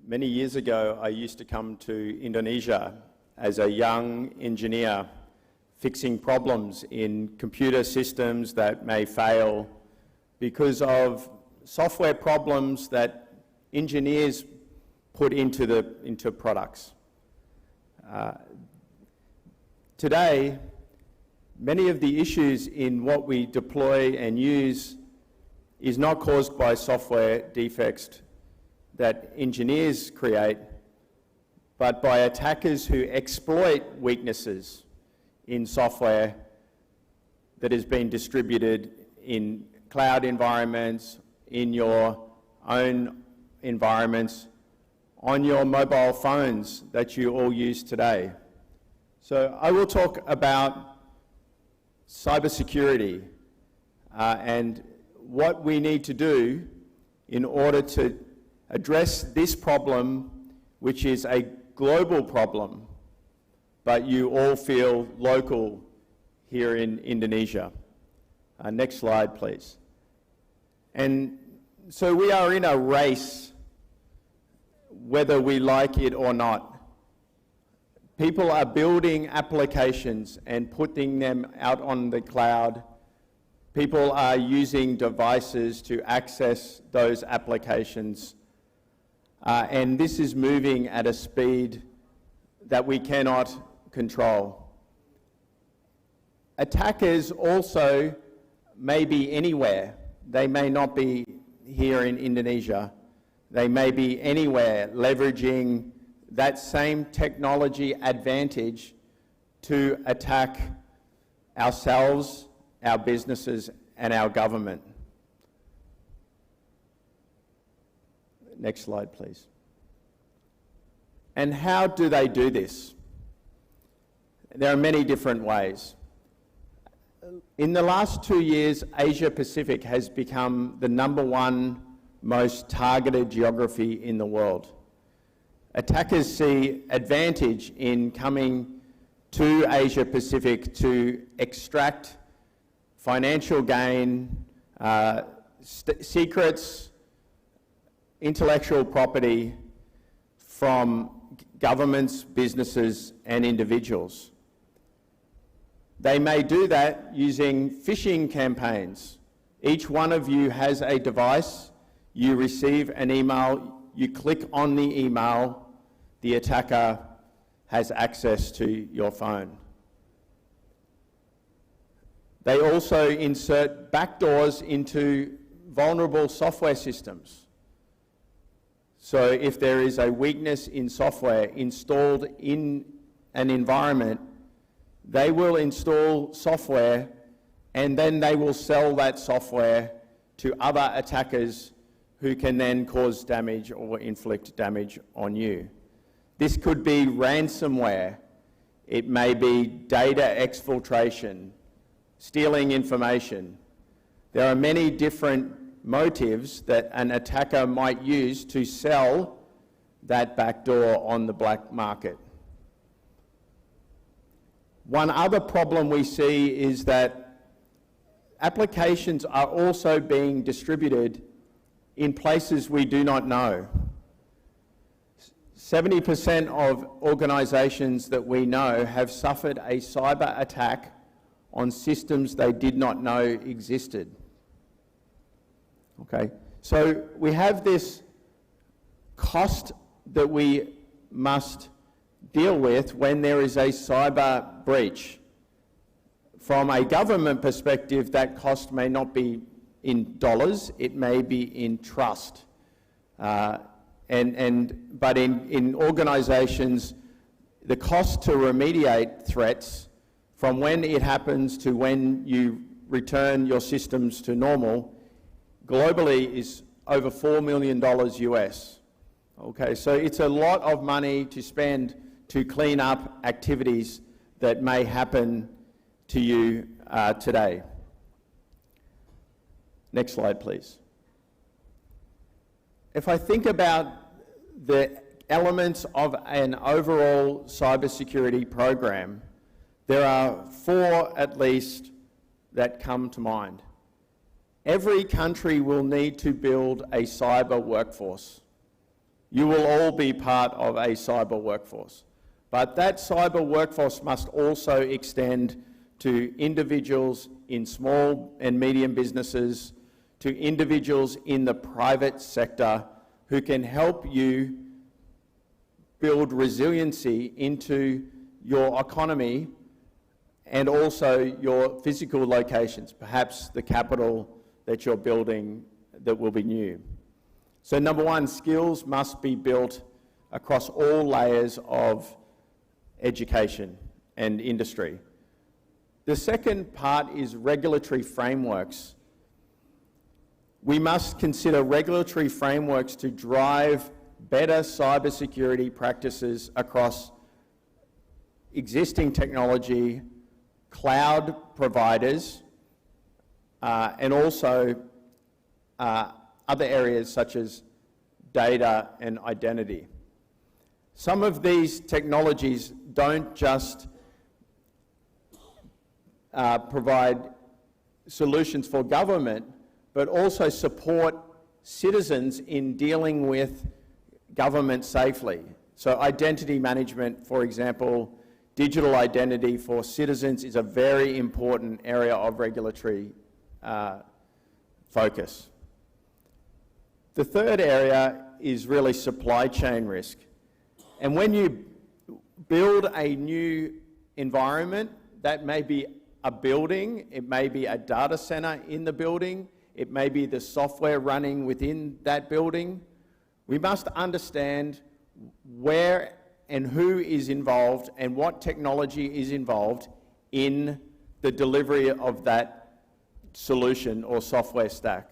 Many years ago, I used to come to Indonesia as a young engineer, fixing problems in computer systems that may fail because of software problems that engineers put into products. Today, many of the issues in what we deploy and use is not caused by software defects that engineers create, but by attackers who exploit weaknesses in software that has been distributed in cloud environments, in your own environments, on your mobile phones that you all use today. So I will talk about cybersecurity and what we need to do in order to address this problem, which is a global problem, but you all feel local here in Indonesia. Next slide, please. And so we are in a race, whether we like it or not. People are building applications and putting them out on the cloud. People are using devices to access those applications. And this is moving at a speed that we cannot control. Attackers also may be anywhere. They may not be here in Indonesia. They may be anywhere, leveraging that same technology advantage to attack ourselves, our businesses, and our government. Next slide, please. And how do they do this? There are many different ways. In the last 2 years, Asia Pacific has become the #1 most targeted geography in the world. Attackers see advantage in coming to Asia Pacific to extract financial gain, secrets, intellectual property from governments, businesses, and individuals. They may do that using phishing campaigns. Each one of you has a device, you receive an email, you click on the email, the attacker has access to your phone. They also insert backdoors into vulnerable software systems. So if there is a weakness in software installed in an environment, they will install software and then they will sell that software to other attackers who can then cause damage or inflict damage on you. This could be ransomware. It may be data exfiltration, stealing information. There are many different motives that an attacker might use to sell that backdoor on the black market. One other problem we see is that applications are also being distributed in places we do not know. 70% of organizations that we know have suffered a cyber attack on systems they did not know existed. Okay, so we have this cost that we must deal with when there is a cyber breach. From a government perspective, that cost may not be in dollars, it may be in trust. But in organizations, the cost to remediate threats from when it happens to when you return your systems to normal globally is over $4 million US. Okay, so it's a lot of money to spend to clean up activities that may happen to you today. Next slide, please. If I think about the elements of an overall cybersecurity program, there are 4 at least that come to mind. Every country will need to build a cyber workforce. you will all be part of a cyber workforce. But that cyber workforce must also extend to individuals in small and medium businesses, to individuals in the private sector who can help you build resiliency into your economy and also your physical locations, perhaps the capital that you're building that will be new. So number one, skills must be built across all layers of education and industry. The second part is regulatory frameworks. We must consider regulatory frameworks to drive better cybersecurity practices across existing technology, cloud providers, and also other areas such as data and identity. Some of these technologies don't just provide solutions for government, but also support citizens in dealing with government safely. So identity management, for example, digital identity for citizens is a very important area of regulatory focus. The third area is really supply chain risk. And when you build a new environment, that may be a building, it may be a data center in the building, it may be the software running within that building. We must understand where and who is involved and what technology is involved in the delivery of that solution or software stack.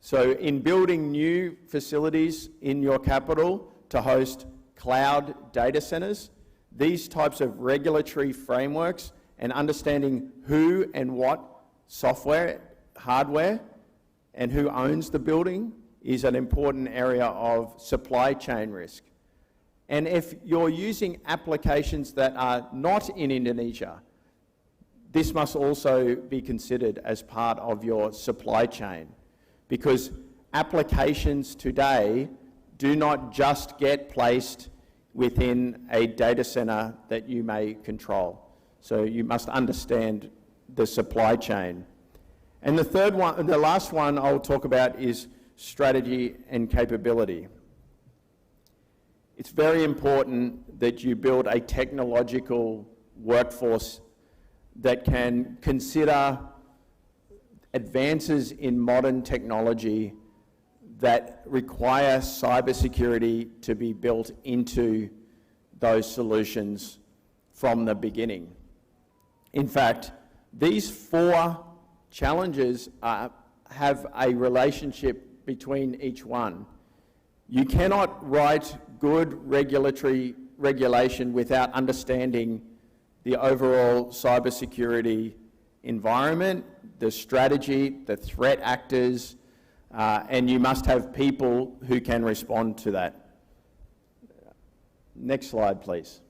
So in building new facilities in your capital to host cloud data centers, these types of regulatory frameworks and understanding who and what software, hardware, and who owns the building is an important area of supply chain risk. And if you're using applications that are not in Indonesia, this must also be considered as part of your supply chain, because applications today do not just get placed within a data center that you may control. So you must understand the supply chain. And the third one, the last one I'll talk about is strategy and capability. It's very important that you build a technological workforce that can consider advances in modern technology that require cybersecurity to be built into those solutions from the beginning. In fact, these four challenges have a relationship between each one. You cannot write good regulation without understanding the overall cybersecurity environment, the strategy, the threat actors, and you must have people who can respond to that. Next slide, please.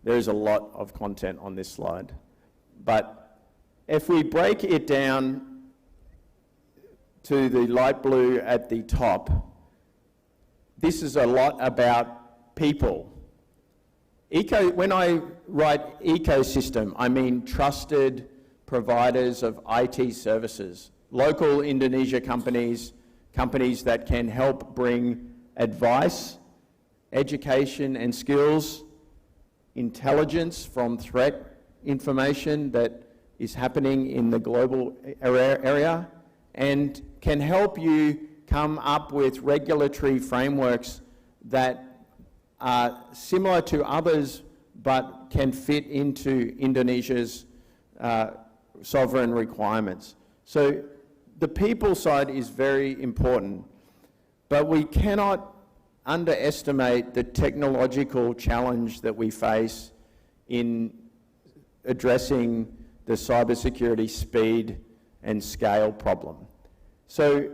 There is a lot of content on this slide, but if we break it down to the light blue at the top, this is a lot about people. When I write ecosystem, I mean trusted providers of IT services, local Indonesia companies, companies that can help bring advice, education and skills, intelligence from threat information that is happening in the global area, and can help you come up with regulatory frameworks that are similar to others but can fit into Indonesia's sovereign requirements. So the people side is very important, but we cannot underestimate the technological challenge that we face in addressing the cybersecurity speed and scale problem. So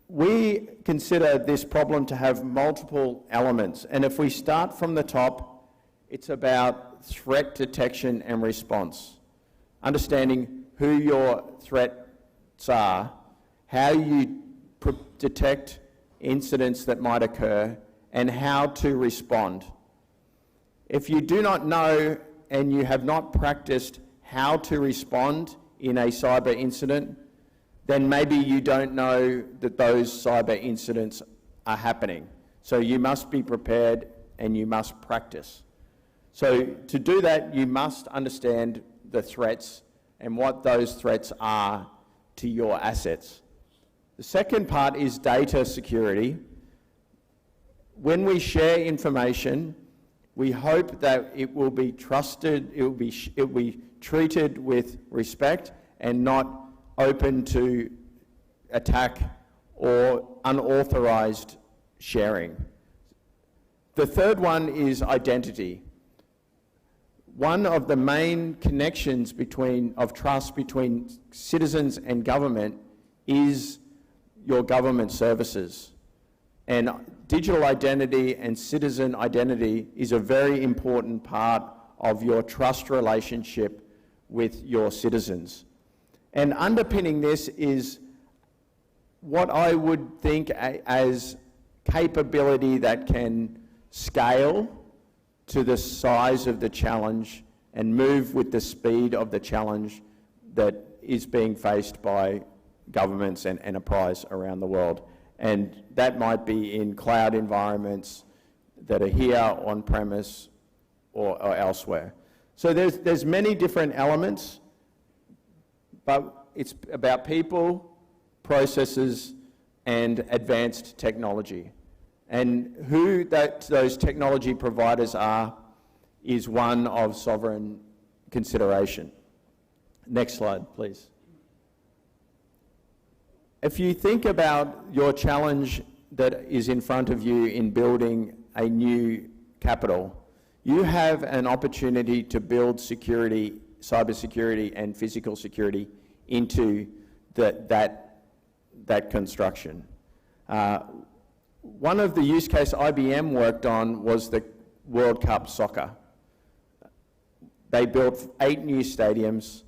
we consider this problem to have multiple elements, and if we start from the top, it's about threat detection and response. Understanding who your threats are, how you detect, incidents that might occur and how to respond. If you do not know and you have not practiced how to respond in a cyber incident, then maybe you don't know that those cyber incidents are happening. So you must be prepared and you must practice. So to do that, you must understand the threats and what those threats are to your assets. The second part is data security. When we share information, we hope that it will be trusted, it will be treated with respect and not open to attack or unauthorized sharing. The third one is identity. One of the main connections of trust between citizens and government is your government services. And digital identity and citizen identity is a very important part of your trust relationship with your citizens. And underpinning this is what I would think as capability that can scale to the size of the challenge and move with the speed of the challenge that is being faced by governments and enterprise around the world. And that might be in cloud environments that are here on premise or elsewhere. So there's many different elements, but it's about people, processes, and advanced technology. And who those technology providers are is one of sovereign consideration. Next slide, please. If you think about your challenge that is in front of you in building a new capital, you have an opportunity to build security, cybersecurity and physical security into that construction. One of the use cases IBM worked on was the World Cup soccer. They built 8 new stadiums.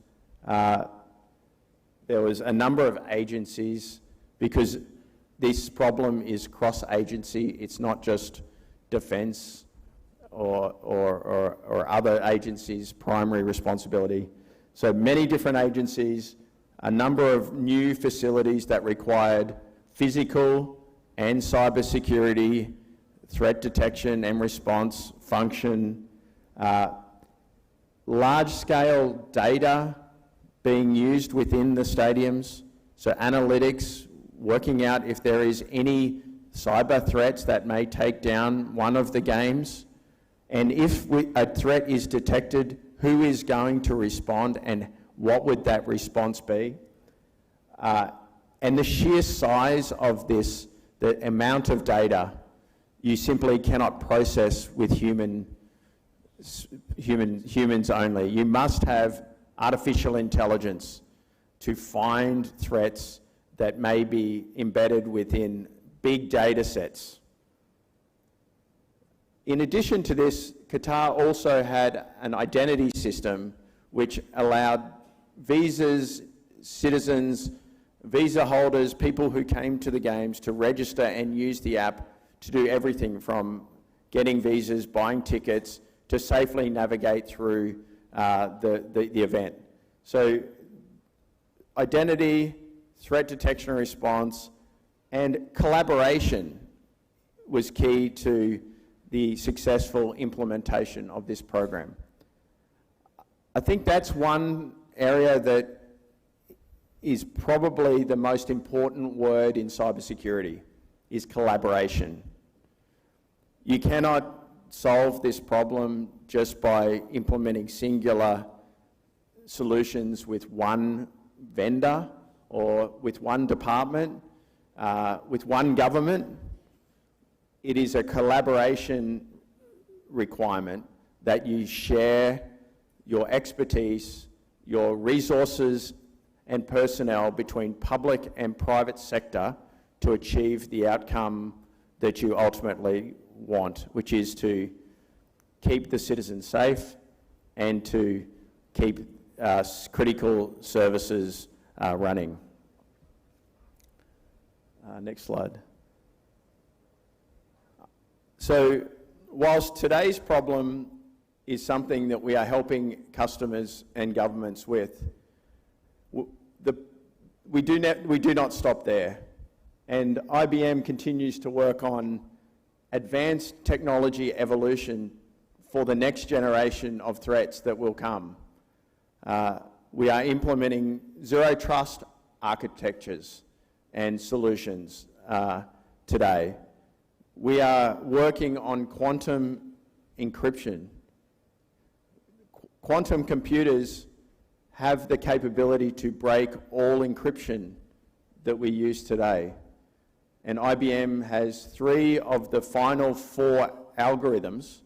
There was a number of agencies because this problem is cross-agency. It's not just defence or other agencies' primary responsibility. So many different agencies, a number of new facilities that required physical and cybersecurity, threat detection and response function, large-scale data being used within the stadiums, so analytics, working out if there is any cyber threats that may take down one of the games, and if a threat is detected, who is going to respond and what would that response be? And the sheer size of this, the amount of data, you simply cannot process with humans only. You must have artificial intelligence to find threats that may be embedded within big data sets. In addition to this, Qatar also had an identity system which allowed visas, citizens, visa holders, people who came to the games to register and use the app to do everything from getting visas, buying tickets, to safely navigate through the event. So identity, threat detection and response, and collaboration was key to the successful implementation of this program. I think that's one area that is probably the most important word in cybersecurity, is collaboration. You cannot solve this problem just by implementing singular solutions with one vendor or with one department, with one government. It is a collaboration requirement that you share your expertise, your resources and personnel between public and private sector to achieve the outcome that you ultimately want, which is to keep the citizens safe and to keep critical services running. Next slide. So whilst today's problem is something that we are helping customers and governments with, we do not stop there. And IBM continues to work on advanced technology evolution for the next generation of threats that will come. We are implementing zero trust architectures and solutions today. We are working on quantum encryption. Quantum computers have the capability to break all encryption that we use today. And IBM has 3 of the final 4 algorithms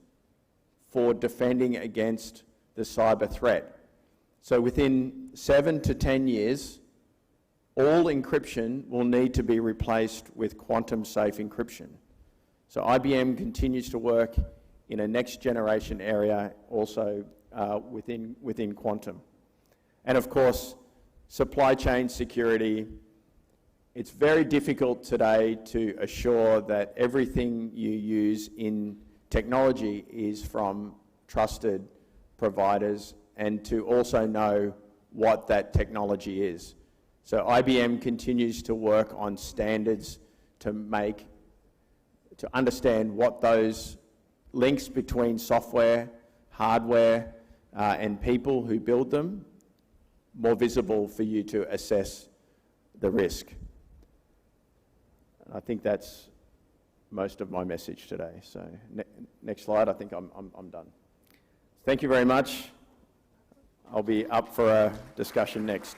for defending against the cyber threat. So within 7 to 10 years, all encryption will need to be replaced with quantum safe encryption. So IBM continues to work in a next generation area also within quantum. And of course, supply chain security. It's very difficult today to assure that everything you use in technology is from trusted providers, and to also know what that technology is. So IBM continues to work on standards to understand what those links between software, hardware, and people who build them more visible for you to assess the risk. I think that's most of my message today. So next slide, I think I'm done. Thank you very much. I'll be up for a discussion next.